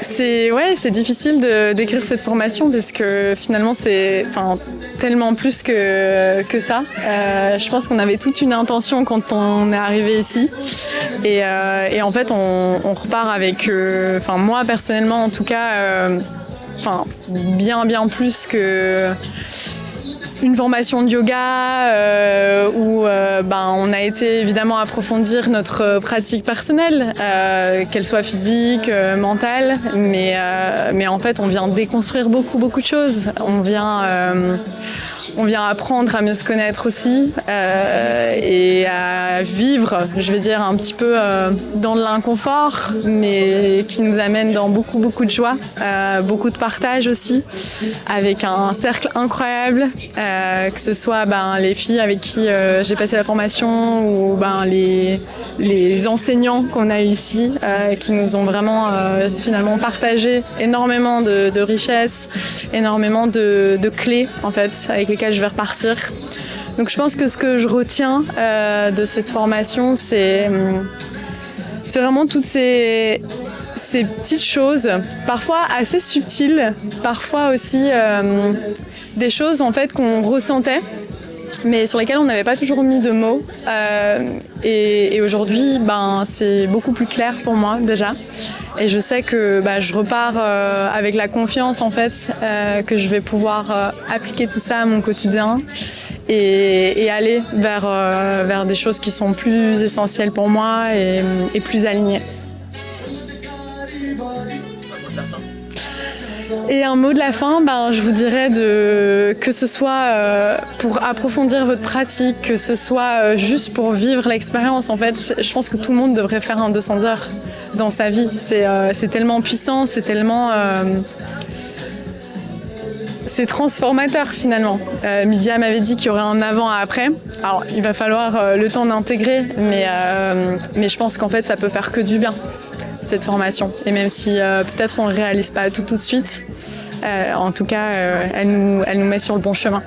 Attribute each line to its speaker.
Speaker 1: C'est difficile de décrire cette formation parce que finalement c'est tellement plus que ça. Je pense qu'on avait toute une intention quand on est arrivé ici et en fait on repart avec, moi personnellement en tout cas, bien plus que une formation de yoga où on a été évidemment approfondir notre pratique personnelle, qu'elle soit physique, mentale, mais en fait on vient déconstruire beaucoup de choses. On vient apprendre à mieux se connaître aussi et à vivre, je vais dire, un petit peu dans de l'inconfort, mais qui nous amène dans beaucoup de joie, beaucoup de partage aussi, avec un cercle incroyable, que ce soit les filles avec qui j'ai passé la formation ou les enseignants qu'on a eu ici, qui nous ont vraiment finalement partagé énormément de richesses, énormément de clés en fait, avec lesquelles je vais repartir. Donc je pense que ce que je retiens de cette formation, c'est vraiment toutes ces petites choses, parfois assez subtiles, parfois aussi des choses en fait qu'on ressentait, mais sur lesquelles on n'avait pas toujours mis de mots. Et aujourd'hui, c'est beaucoup plus clair pour moi déjà. Et je sais que je repars avec la confiance en fait que je vais pouvoir appliquer tout ça à mon quotidien et aller vers des choses qui sont plus essentielles pour moi et plus alignées. Et un mot de la fin, je vous dirais que ce soit pour approfondir votre pratique, que ce soit juste pour vivre l'expérience. En fait, je pense que tout le monde devrait faire un 200 heures dans sa vie. C'est tellement puissant, c'est tellement... c'est transformateur finalement. Mydia m'avait dit qu'il y aurait un avant et après. Alors il va falloir le temps d'intégrer, mais je pense qu'en fait ça peut faire que du bien, cette formation. Et même si peut-être on ne le réalise pas tout de suite, en tout cas elle nous met sur le bon chemin.